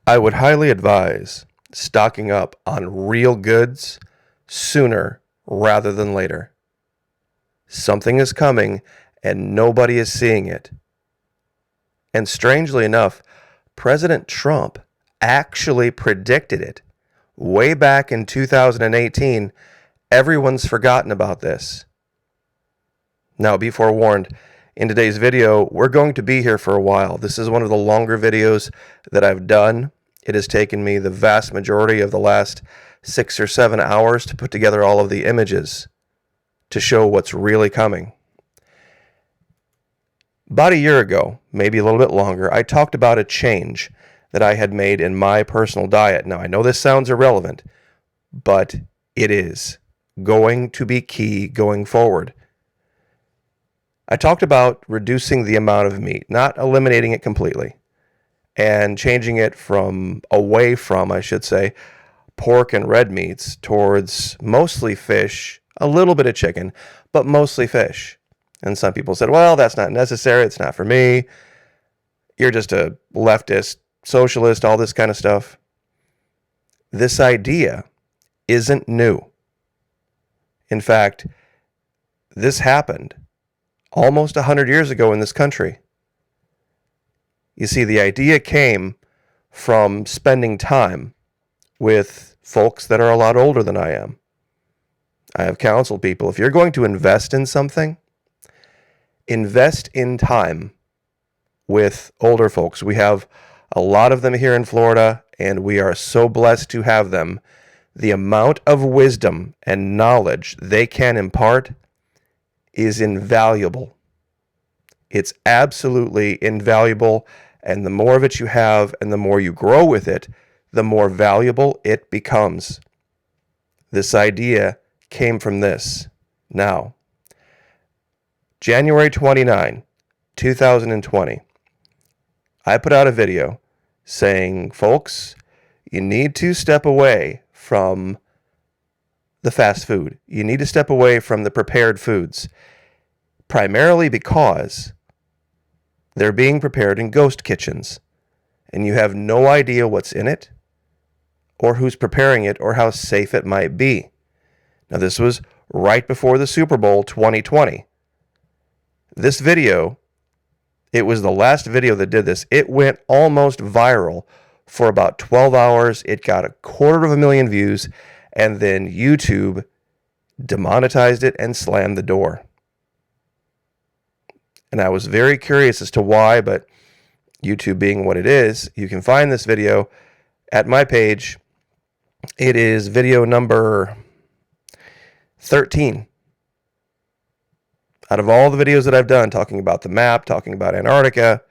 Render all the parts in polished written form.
I would highly advise stocking up on real goods sooner rather than later. Something is coming and nobody is seeing it. And strangely enough, President Trump actually predicted it way back in 2018. Everyone's forgotten about this. Now, be forewarned, in today's video, we're going to be here for a while. This is one of the longer videos that I've done. It has taken me the vast majority of the last 6 or 7 hours to put together all of the images to show what's really coming. About a year ago, maybe a little bit longer, I talked about a change that I had made in my personal diet. Now, I know this sounds irrelevant, but it is going to be key going forward. I talked about reducing the amount of meat, not eliminating it completely, and changing it away from, I should say, pork and red meats towards mostly fish, a little bit of chicken, but mostly fish. And some people said, well, that's not necessary. It's not for me. You're just a leftist, socialist, all this kind of stuff. This idea isn't new. In fact, this happened almost 100 years ago in this country. You see, the idea came from spending time with folks that are a lot older than I am. I have counseled people, if you're going to invest in something, invest in time with older folks. We have a lot of them here in Florida, and we are so blessed to have them. The amount of wisdom and knowledge they can impart is invaluable. It's absolutely invaluable, and the more of it you have and the more you grow with it, the more valuable it becomes. This idea came from this. Now, January 29, 2020, I put out a video saying, folks, you need to step away from the fast food. You need to step away from the prepared foods, primarily because they're being prepared in ghost kitchens, and you have no idea what's in it, or who's preparing it, or how safe it might be. Now, this was right before the Super Bowl 2020. This video, it was the last video that did this. It went almost viral for about 12 hours. It got 250,000 views, and then YouTube demonetized it and slammed the door. And I was very curious as to why, but YouTube being what it is, you can find this video at my page. It is video number 13. Out of all the videos that I've done talking about the map, talking about Antarctica,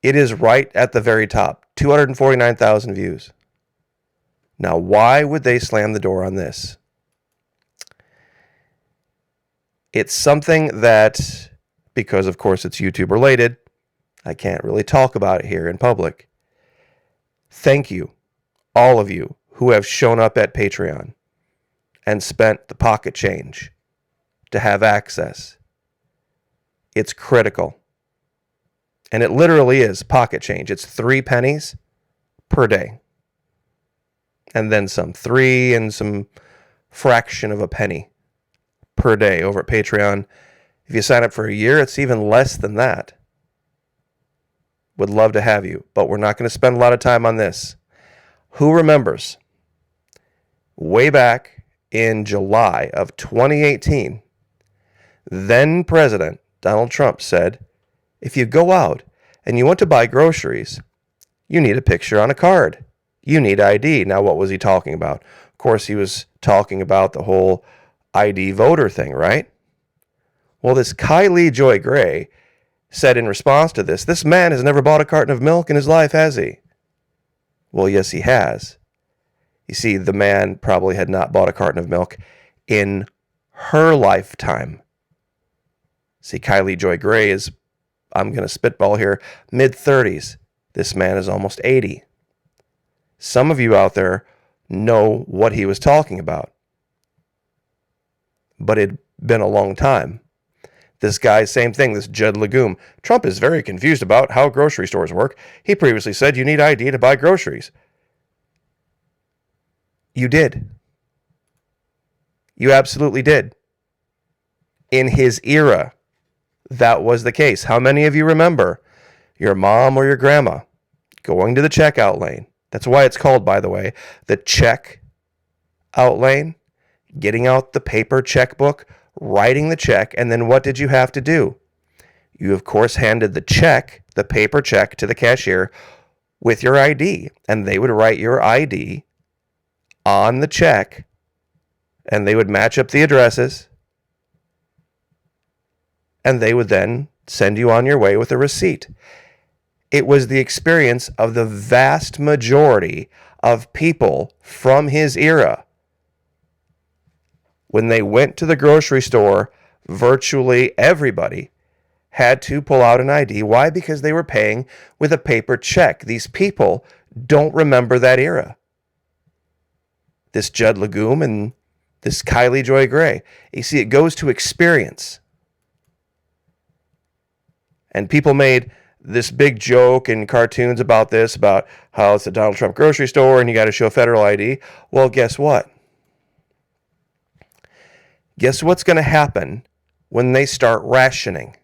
it is right at the very top. 249,000 views. Now, why would they slam the door on this? It's something that, because of course it's YouTube related, I can't really talk about it here in public. Thank you, all of you who have shown up at Patreon and spent the pocket change to have access. It's critical. And it literally is pocket change. It's 3 pennies per day. And then some, 3 and some fraction of a penny per day over at Patreon. If you sign up for a year, it's even less than that. Would love to have you, but we're not going to spend a lot of time on this. Who remembers way back in July of 2018, then President Donald Trump said, if you go out and you want to buy groceries, you need a picture on a card. You need ID. Now, what was he talking about? Of course, he was talking about the whole ID voter thing, right? Well, this Kylie Joy Gray said in response to this man has never bought a carton of milk in his life, has he? Well, yes, he has. You see, the man probably had not bought a carton of milk in her lifetime. See, Kylie Joy Gray is, I'm going to spitball here, mid-30s. This man is almost 80. Some of you out there know what he was talking about. But it'd been a long time. This guy, same thing, this Judd Legume. Trump is very confused about how grocery stores work. He previously said you need ID to buy groceries. You did. You absolutely did. In his era, that was the case. How many of you remember your mom or your grandma going to the checkout lane? That's why it's called, by the way, the checkout lane. Getting out the paper checkbook, writing the check, and then what did you have to do? You, of course, handed the check, the paper check, to the cashier with your ID, and they would write your ID on the check, and they would match up the addresses, and they would then send you on your way with a receipt. It was the experience of the vast majority of people from his era. When they went to the grocery store, virtually everybody had to pull out an ID. Why? Because they were paying with a paper check. These people don't remember that era. This Judd Legume and this Kylie Joy Gray. You see, it goes to experience. And people made this big joke in cartoons about this, about how it's the Donald Trump grocery store and you got to show federal ID. Well, guess what? Guess what's going to happen when they start rationing?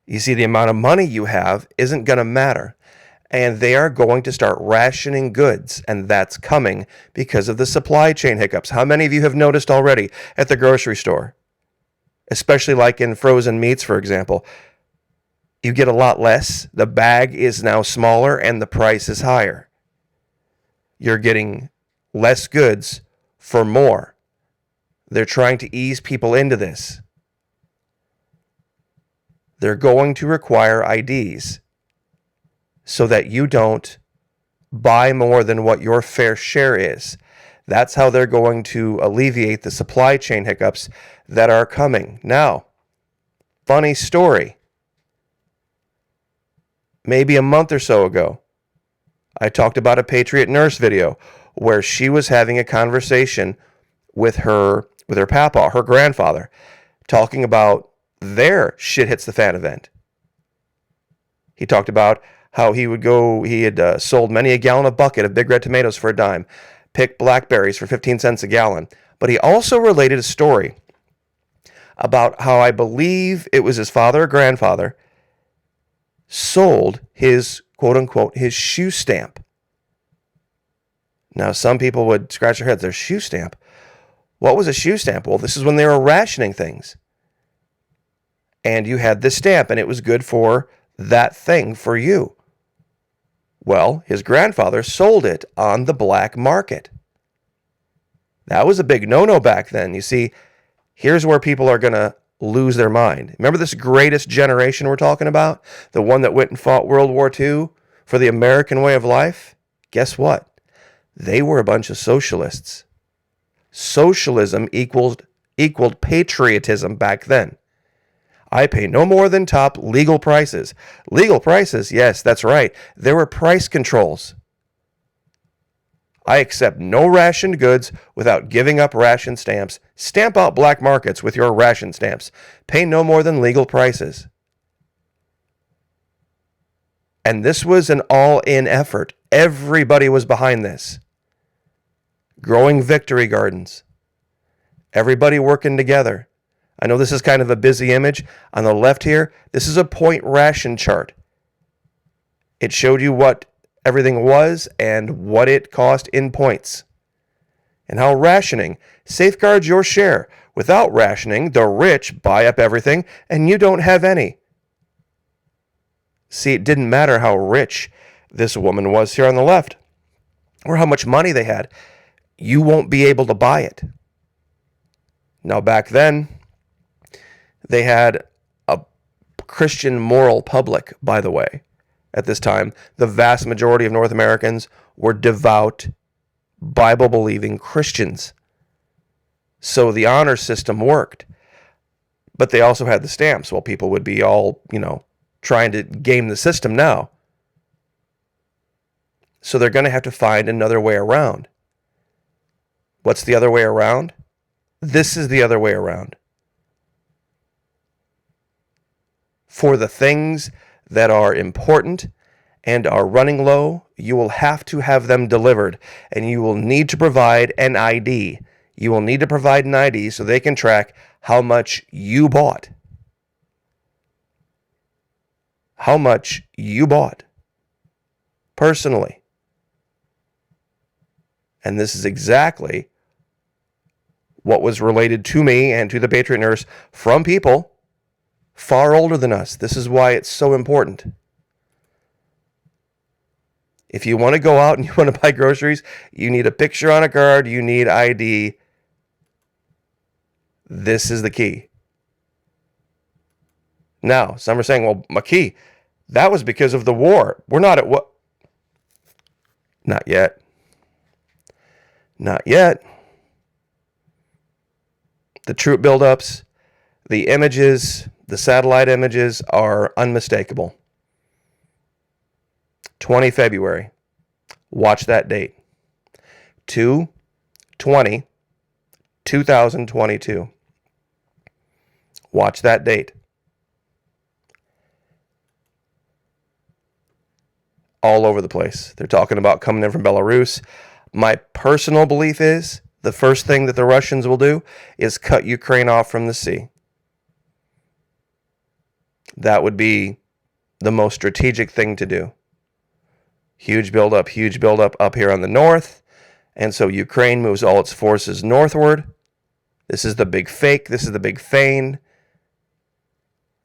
You see, the amount of money you have isn't going to matter. And they are going to start rationing goods. And that's coming because of the supply chain hiccups. How many of you have noticed already at the grocery store? Especially like in frozen meats, for example. You get a lot less. The bag is now smaller and the price is higher. You're getting less goods for more. They're trying to ease people into this. They're going to require IDs so that you don't buy more than what your fair share is. That's how they're going to alleviate the supply chain hiccups that are coming. Now, funny story. Maybe a month or so ago, I talked about a Patriot Nurse video where she was having a conversation with her papa, her grandfather, talking about their shit hits the fan event. He talked about how he had sold many a gallon of bucket of big red tomatoes for a dime, picked blackberries for 15 cents a gallon. But he also related a story about how, I believe it was his father or grandfather, sold his, quote unquote, his shoe stamp. Now, some people would scratch their heads, their shoe stamp. What was a shoe stamp? Well, this is when they were rationing things. And you had this stamp, and it was good for that thing for you. Well, his grandfather sold it on the black market. That was a big no-no back then. You see, here's where people are going to lose their mind. Remember this greatest generation we're talking about? The one that went and fought World War II for the American way of life? Guess what? They were a bunch of socialists. Socialism equaled patriotism back then. I pay no more than top legal prices. Legal prices? Yes, that's right. There were price controls. I accept no rationed goods without giving up ration stamps. Stamp out black markets with your ration stamps. Pay no more than legal prices. And this was an all-in effort. Everybody was behind this. Growing victory gardens. Everybody working together. I know this is kind of a busy image. On the left here, this is a point ration chart. It showed you what everything was and what it cost in points. And how rationing safeguards your share. Without rationing, the rich buy up everything and you don't have any. See, it didn't matter how rich this woman was here on the left or how much money they had. You won't be able to buy it. Now, back then, they had a Christian moral public, by the way. At this time, the vast majority of North Americans were devout, Bible-believing Christians. So the honor system worked. But they also had the stamps. Well, people would be all, trying to game the system now. So they're going to have to find another way around. What's the other way around? This is the other way around. For the things that are important and are running low, you will have to have them delivered, and you will need to provide an ID. You will need to provide an ID so they can track how much you bought. How much you bought personally. And this is exactly what was related to me and to the Patriot Nurse from people far older than us. This is why it's so important. If you want to go out and you want to buy groceries, you need a picture on a card, you need ID. This is the key. Now, some are saying, well, McKee, that was because of the war. We're not at what? Not yet. Not yet. The troop buildups, the images, the satellite images are unmistakable. 20 February. Watch that date. 2/20/2022. Watch that date. All over the place. They're talking about coming in from Belarus. My personal belief is the first thing that the Russians will do is cut Ukraine off from the sea. That would be the most strategic thing to do. Huge buildup up here on the north. And so Ukraine moves all its forces northward. This is the big fake. This is the big feign.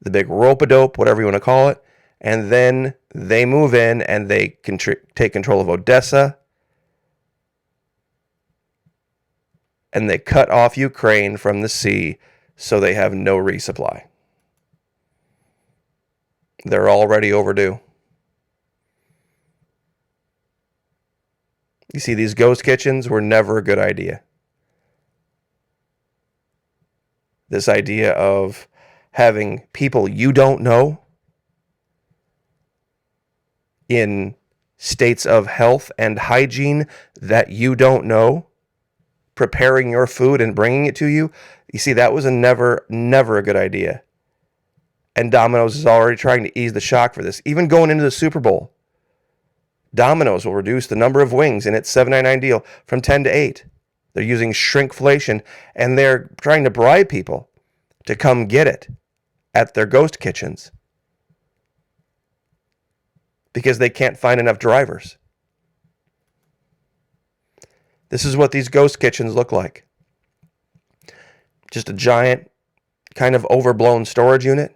The big rope-a-dope, whatever you want to call it. And then they move in and they can take control of Odessa. And they cut off Ukraine from the sea so they have no resupply. They're already overdue. You see, these ghost kitchens were never a good idea. This idea of having people you don't know in states of health and hygiene that you don't know, preparing your food and bringing it to you. You see, that was never a good idea. And Domino's is already trying to ease the shock for this. Even going into the Super Bowl, Domino's will reduce the number of wings in its $7.99 deal from 10 to 8. They're using shrinkflation, and they're trying to bribe people to come get it at their ghost kitchens because they can't find enough drivers. This is what these ghost kitchens look like. Just a giant, kind of overblown storage unit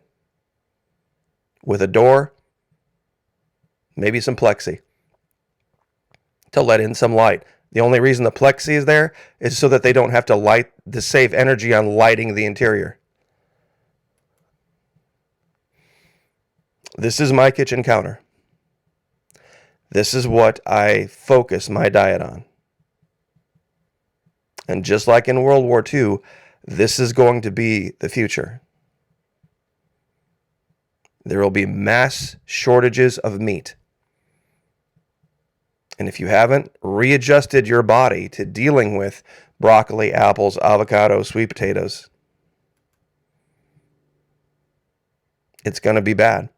with a door, maybe some plexi to let in some light. The only reason the plexi is there is so that they don't have to save energy on lighting the interior. This is my kitchen counter. This is what I focus my diet on. And just like in World War II, this is going to be the future. There will be mass shortages of meat. And if you haven't readjusted your body to dealing with broccoli, apples, avocados, sweet potatoes, it's going to be bad.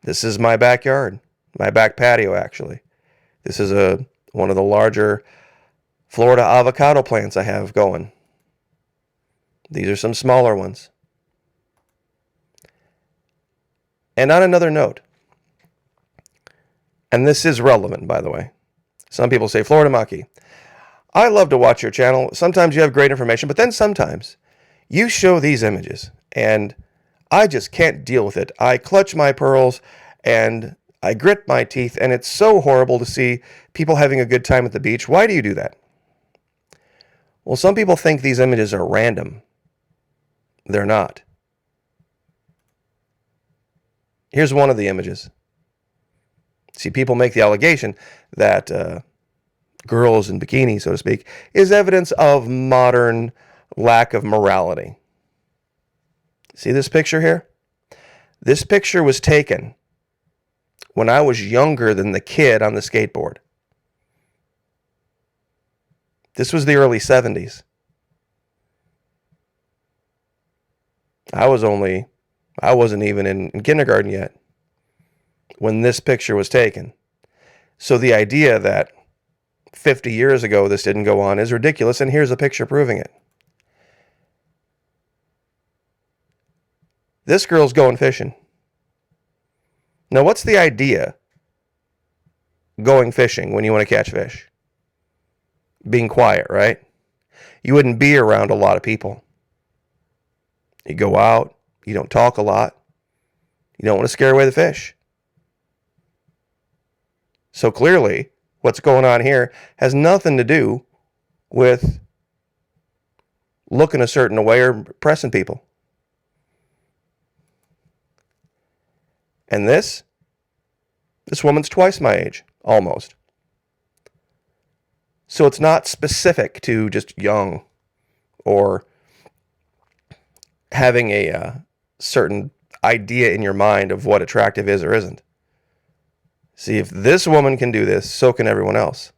This is my backyard, my back patio, actually. This is one of the larger Florida avocado plants I have going. These are some smaller ones. And on another note, and this is relevant, by the way. Some people say, Florida Maki, I love to watch your channel. Sometimes you have great information, but then sometimes you show these images, and I just can't deal with it. I clutch my pearls, and I grit my teeth, and it's so horrible to see people having a good time at the beach. Why do you do that? Well, some people think these images are random. They're not. Here's one of the images. See, people make the allegation that girls in bikinis, so to speak, is evidence of modern lack of morality. See this picture here? This picture was taken when I was younger than the kid on the skateboard. This was the early 70s. I was only, I wasn't even in kindergarten yet when this picture was taken. So the idea that 50 years ago this didn't go on is ridiculous, and here's a picture proving it. This girl's going fishing. Now, what's the idea going fishing when you want to catch fish? Being quiet, right? You wouldn't be around a lot of people. You go out, you don't talk a lot. You don't want to scare away the fish. So clearly, what's going on here has nothing to do with looking a certain way or pressing people. And this woman's twice my age, almost. So it's not specific to just young or having a certain idea in your mind of what attractive is or isn't. See, if this woman can do this, so can everyone else.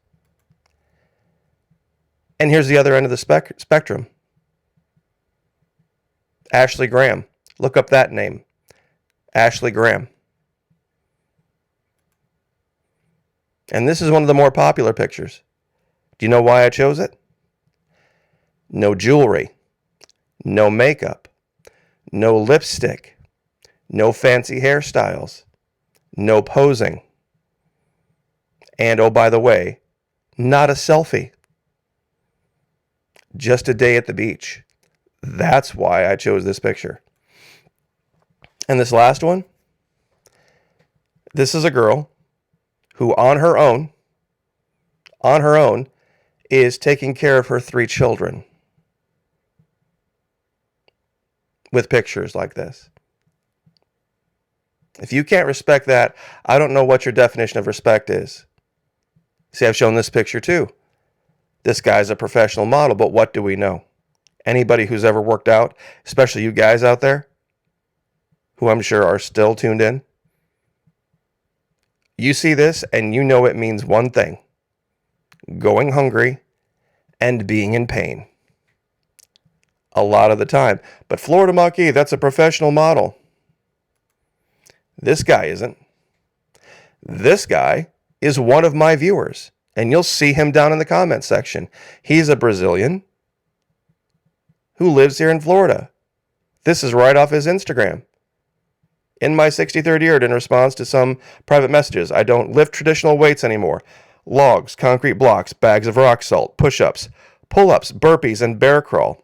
And here's the other end of the spectrum. Ashley Graham. Look up that name. Ashley Graham. And this is one of the more popular pictures. Do you know why I chose it? No jewelry. No makeup. No lipstick. No fancy hairstyles. No posing. And oh, by the way, not a selfie. Just a day at the beach. That's why I chose this picture. And this last one, this is a girl who on her own, is taking care of her 3 children with pictures like this. If you can't respect that, I don't know what your definition of respect is. See, I've shown this picture too. This guy's a professional model, but what do we know? Anybody who's ever worked out, especially you guys out there, who I'm sure are still tuned in, you see this and you know it means one thing: going hungry and being in pain. A lot of the time. But Florida Maquis, that's a professional model. This guy isn't. This guy is one of my viewers, and you'll see him down in the comments section. He's a Brazilian who lives here in Florida. This is right off his Instagram. In my 63rd year, in response to some private messages, I don't lift traditional weights anymore. Logs, concrete blocks, bags of rock salt, push-ups, pull-ups, burpees, and bear crawl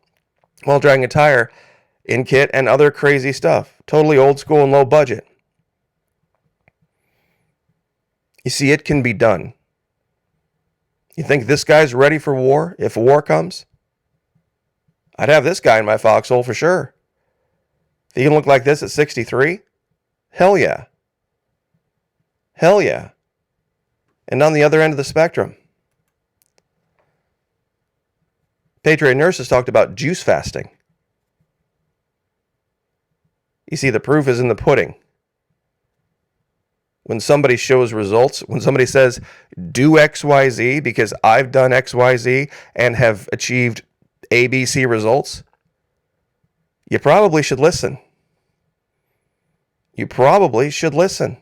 while dragging a tire in kit and other crazy stuff. Totally old school and low budget. You see, it can be done. You think this guy's ready for war if war comes? I'd have this guy in my foxhole for sure. If he can look like this at 63, hell yeah. Hell yeah. And on the other end of the spectrum, Patriot Nurse has talked about juice fasting. You see, the proof is in the pudding. When somebody shows results, when somebody says, do XYZ because I've done XYZ and have achieved ABC results, you probably should listen. You probably should listen.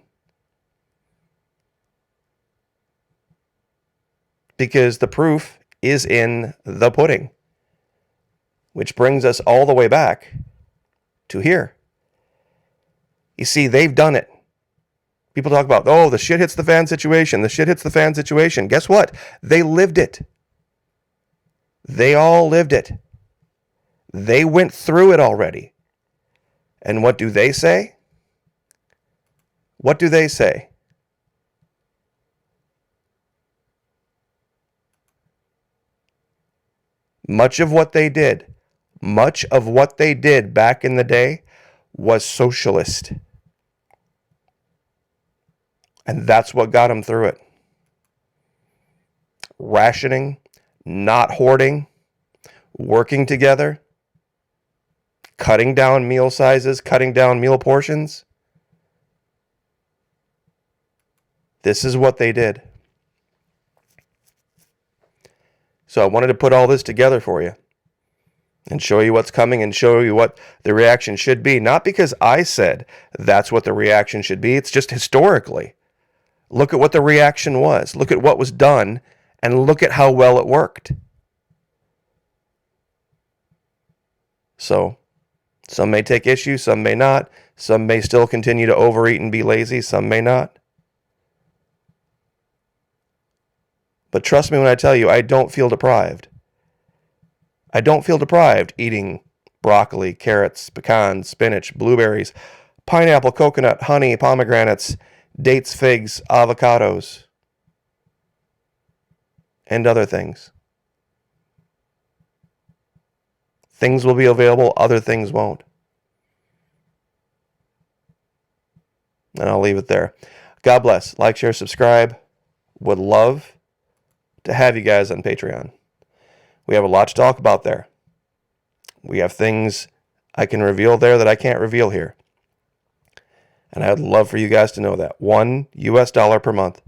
Because the proof is in the pudding. Which brings us all the way back to here. You see, they've done it. People talk about, oh, the shit hits the fan situation. The shit hits the fan situation. Guess what? They lived it. They all lived it. They went through it already. And what do they say? What do they say? Much of what they did back in the day was socialist. And that's what got them through it. Rationing, not hoarding, working together, cutting down meal sizes, cutting down meal portions. This is what they did. So I wanted to put all this together for you. and show you what's coming and show you what the reaction should be. Not because I said that's what the reaction should be. It's just historically. Look at what the reaction was. Look at what was done and look at how well it worked. So, some may take issue, some may not. Some may still continue to overeat and be lazy, some may not. But trust me when I tell you, I don't feel deprived. I don't feel deprived eating broccoli, carrots, pecans, spinach, blueberries, pineapple, coconut, honey, pomegranates, dates, figs, avocados, and other things. Things will be available, other things won't. And I'll leave it there. God bless. Like, share, subscribe. Would love to have you guys on Patreon. We have a lot to talk about there. We have things I can reveal there that I can't reveal here. And I'd love for you guys to know that. $1 per month.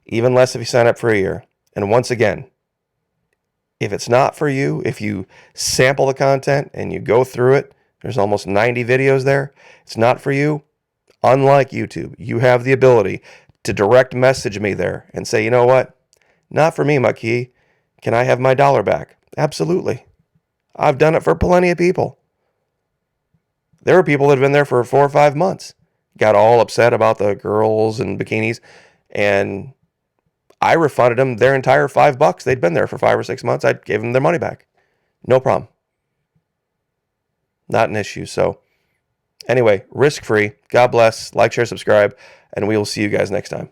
Even less if you sign up for a year. And once again, if it's not for you, if you sample the content and you go through it, there's almost 90 videos there. It's not for you. Unlike YouTube, you have the ability to direct message me there and say, you know what? Not for me, Maki. Can I have my $1 back? Absolutely. I've done it for plenty of people. There were people that have been there for 4 or 5 months. Got all upset about the girls and bikinis. And I refunded them their entire $5. They'd been there for 5 or 6 months. I gave them their money back. No problem. Not an issue. So anyway, risk-free. God bless. Like, share, subscribe. And we will see you guys next time.